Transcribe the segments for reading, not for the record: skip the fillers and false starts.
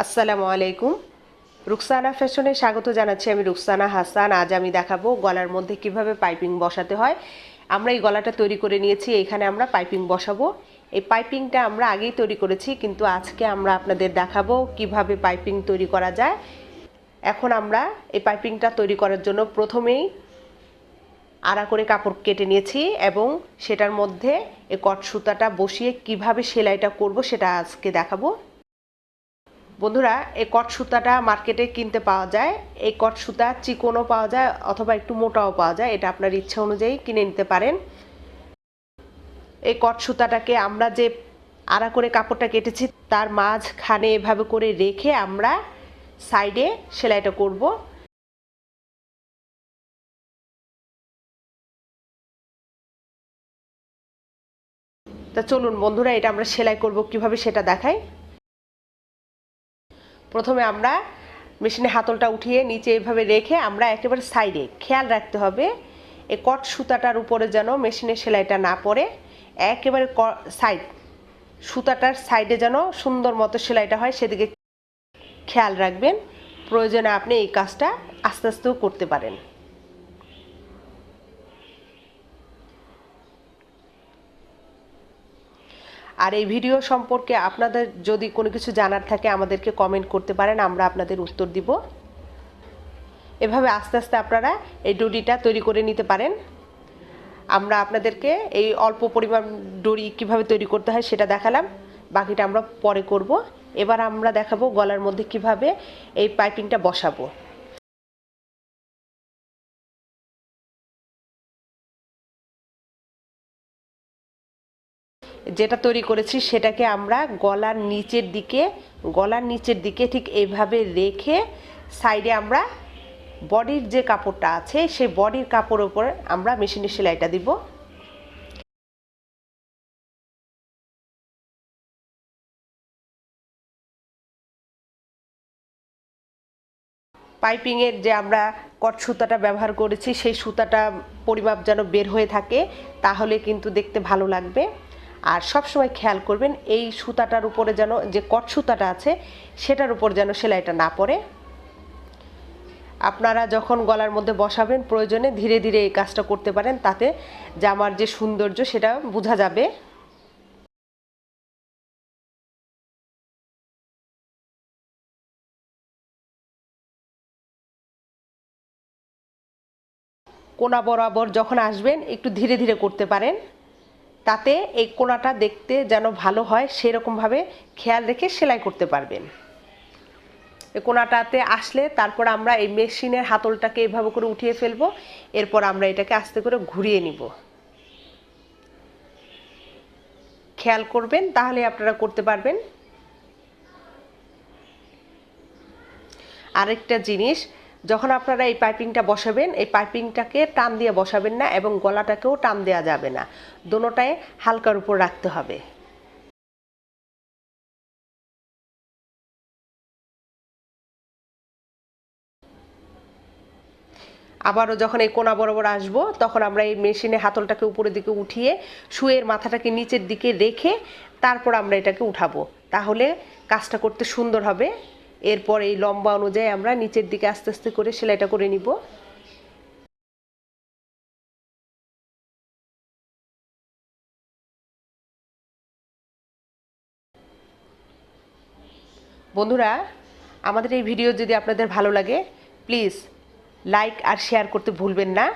আসসালামু আলাইকুম। রুকসানা ফ্যাশনে স্বাগত জানাচ্ছি। আমি রুকসানা হাসান। আজ আমি দেখাবো গলার মধ্যে কিভাবে পাইপিং বসাতে হয়। আমরা এই গলাটা তৈরি করে নিয়েছি, এখানে আমরা পাইপিং বসাবো। এই পাইপিংটা আমরা আগেই তৈরি করেছি, কিন্তু আজকে আমরা আপনাদের দেখাবো কিভাবে পাইপিং তৈরি করা যায়। এখন আমরা এই পাইপিংটা তৈরি করার জন্য প্রথমেই আড়া করে কাপড় কেটে নিয়েছি এবং সেটার মধ্যে এই কট সুতাটা বসিয়ে কিভাবে সেলাইটা করব সেটা আজকে দেখাবো। বন্ধুরা, এই কট সুতাটা মার্কেটে কিনতে পাওয়া যায়। এই কট সুতা চিকনও পাওয়া যায় অথবা একটু মোটাও পাওয়া যায়, এটা আপনার ইচ্ছা অনুযায়ী কিনে নিতে পারেন। এই কট সুতাটাকে আমরা যে আড়া করে কাপড়টা কেটেছি তার মাঝখানে এভাবে করে রেখে আমরা সাইডে সেলাইটা করব। তা চলুন বন্ধুরা, এটা আমরা সেলাই করব কিভাবে সেটা দেখাই। প্রথমে আমরা মেশিনে হাতলটা উঠিয়ে নিচে এভাবে রেখে আমরা একেবারে সাইডে খেয়াল রাখতে হবে এই কট সুতাটার উপরে যেন মেশিনের সেলাইটা না পড়ে। একেবারে সাইড সুতাটার সাইডে যেন সুন্দর মতো সেলাইটা হয় সেদিকে খেয়াল রাখবেন। প্রয়োজনে আপনি এই কাজটা আস্তে আস্তেও করতে পারেন। আর এই ভিডিও সম্পর্কে আপনাদের যদি কোনো কিছু জানার থাকে আমাদেরকে কমেন্ট করতে পারেন, আমরা আপনাদের উত্তর দিব। এভাবে আস্তে আস্তে আপনারা এই ডরিটা তৈরি করে নিতে পারেন। আমরা আপনাদেরকে এই অল্প পরিমাণ ডরি কিভাবে তৈরি করতে হয় সেটা দেখালাম, বাকিটা আমরা পরে করব। এবার আমরা দেখাবো গলার মধ্যে কিভাবে এই পাইপিংটা বসাবো। যেটা তৈরি করেছি সেটাকে আমরা গলার নিচের দিকে ঠিক এইভাবে রেখে সাইডে আমরা বডির যে কাপড়টা আছে সেই বডির কাপড়ের উপর আমরা মেশিনের সেলাইটা দিব। পাইপিংয়ের যে আমরা কট সুতাটা ব্যবহার করেছি সেই সুতাটা পরিমাপ যেন বের হয়ে থাকে, তাহলে কিন্তু দেখতে ভালো লাগবে। আর সব সময় খেয়াল করবেন এই সুতাটার উপরে যেন, যে কট সুতাটা আছে সেটার উপর যেন সেলাইটা না পড়ে। আপনারা যখন গলার মধ্যে বসাবেন প্রয়োজনে ধীরে ধীরে এই কাজটা করতে পারেন, তাতে জামার যে সৌন্দর্য সেটা বোঝা যাবে। কোনা বরাবর যখন আসবেন একটু ধীরে ধীরে করতে পারেন, তাতে এই কোনাটা দেখতে যেন ভালো হয় সেরকমভাবে খেয়াল রেখে সেলাই করতে পারবেন। এই কোনাটাতে আসলে তারপর আমরা এই মেশিনের হাতলটাকে এভাবে করে উঠিয়ে ফেলবো। এরপর আমরা এটাকে আস্তে করে ঘুরিয়ে নিব। খেয়াল করবেন, তাহলে আপনারা করতে পারবেন। আরেকটা জিনিস, যখন আপনারা এই পাইপিংটা বসাবেন এই পাইপিংটাকে টান দিয়ে বসাবেন না এবং গলাটাকেও টান দেওয়া যাবে না, দোনোটাই হালকার উপর রাখতে হবে। আবারও যখন এই কোনা বরাবর আসবো তখন আমরা এই মেশিনে হাতলটাকে উপরের দিকে উঠিয়ে শুয়ের মাথাটাকে নিচের দিকে রেখে তারপর আমরা এটাকে উঠাবো, তাহলে কাজটা করতে সুন্দর হবে। এরপর এই লম্বা অনুযায়ী আমরা নিচের দিকে আস্তে আস্তে করে সেলাইটা করে নিব। বন্ধুরা, আমাদের এই ভিডিও যদি আপনাদের ভালো লাগে প্লিজ লাইক আর শেয়ার করতে ভুলবেন না।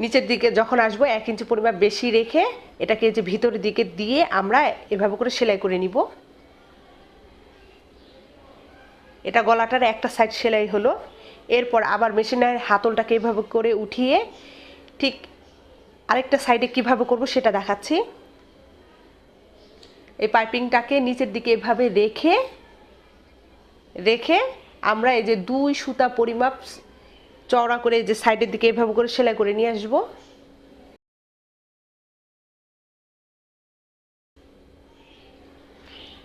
নিচের দিকে যখন আসবো 1 ইঞ্চি পরিমাপ বেশি রেখে এটাকে যে ভিতরের দিকে দিয়ে আমরা এভাবে করে সেলাই করে নিব। এটা গলাটার একটা সাইড সেলাই হলো। এরপর আবার মেশিনের হাতলটাকে এভাবে করে উঠিয়ে ঠিক আরেকটা সাইডে কিভাবে করব সেটা দেখাচ্ছি। এই পাইপিংটাকে নিচের দিকে এভাবে রেখে রেখে আমরা এই যে 2 সুতা পরিমাপ চওড়া করে যে সাইডের দিকে এভাবে করে সেলাই করে নিয়ে আসবো।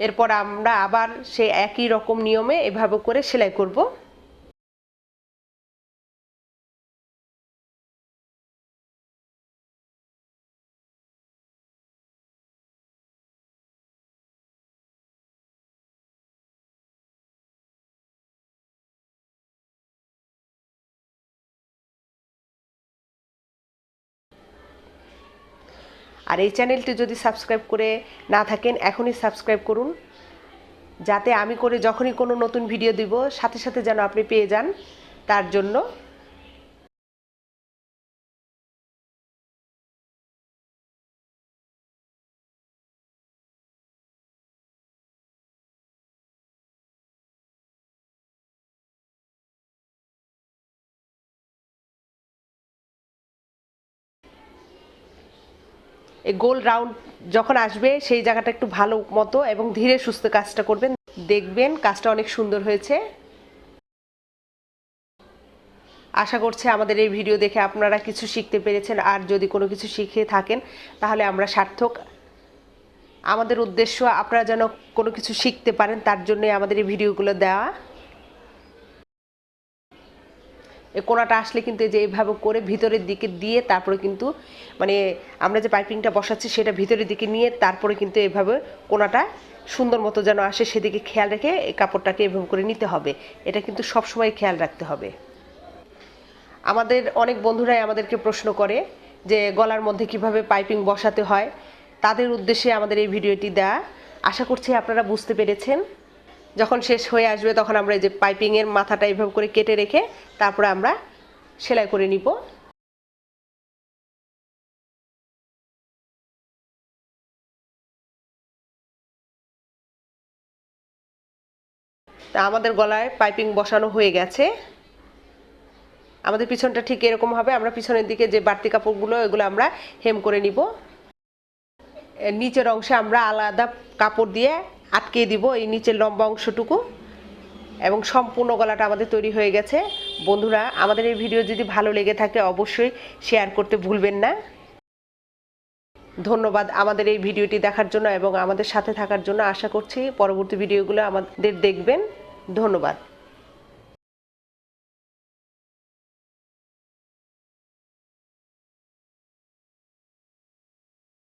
এরপর আমরা আবার সেই একই রকম নিয়মে এভাবে করে সেলাই করব। আর এই চ্যানেলটি যদি সাবস্ক্রাইব করে না থাকেন এখনই সাবস্ক্রাইব করুন, যাতে আমি করে যখনই কোনো নতুন ভিডিও দিব সাথে সাথে যেন আপনি পেয়ে যান। তার জন্য এই গোল রাউন্ড যখন আসবে সেই জায়গাটা একটু ভালো মতো এবং ধীরে সুস্থে কাজটা করবেন, দেখবেন কাজটা অনেক সুন্দর হয়েছে। আশা করছি আমাদের এই ভিডিও দেখে আপনারা কিছু শিখতে পেরেছেন, আর যদি কোনো কিছু শিখে থাকেন তাহলে আমরা সার্থক। আমাদের উদ্দেশ্য আপনারা যেন কোনো কিছু শিখতে পারেন, তার জন্যই আমাদের এই ভিডিওগুলো দেওয়া। এই কোণাটা আসলে কিন্তু যে এইভাবে করে ভিতরের দিকে দিয়ে তারপরে কিন্তু মানে আমরা যে পাইপিংটা বসাচ্ছি সেটা ভিতরের দিকে নিয়ে তারপরে কিন্তু এইভাবে কোণাটা সুন্দর মতো যেন আসে সেদিকে খেয়াল রেখে এই কাপড়টাকে এভাবে করে নিতে হবে। এটা কিন্তু সবসময় খেয়াল রাখতে হবে। আমাদের অনেক বন্ধুরাই আমাদেরকে প্রশ্ন করে যে গলার মধ্যে কিভাবে পাইপিং বসাতে হয়, তাদের উদ্দেশ্যে আমাদের এই ভিডিওটি দেয়া। আশা করছি আপনারা বুঝতে পেরেছেন। যখন শেষ হয়ে আসবে তখন আমরা এই যে পাইপিংয়ের মাথাটা এইভাবে করে কেটে রেখে তারপরে আমরা সেলাই করে নিব। তা আমাদের গলায় পাইপিং বসানো হয়ে গেছে। আমাদের পিছনটা ঠিক এরকম হবে। আমরা পিছনের দিকে যে বাড়তি কাপড়গুলো এগুলো আমরা হেম করে নিব। নিচের অংশে আমরা আলাদা কাপড় দিয়ে আটকে দিব এই নিচের লম্বা অংশটুকু, এবং সম্পূর্ণ গলাটা আমাদের তৈরি হয়ে গেছে। বন্ধুরা, আমাদের এই ভিডিও যদি ভালো লেগে থাকে অবশ্যই শেয়ার করতে ভুলবেন না। ধন্যবাদ আমাদের এই ভিডিওটি দেখার জন্য এবং আমাদের সাথে থাকার জন্য। আশা করছি পরবর্তী ভিডিওগুলো আমাদের দেখবেন। ধন্যবাদ।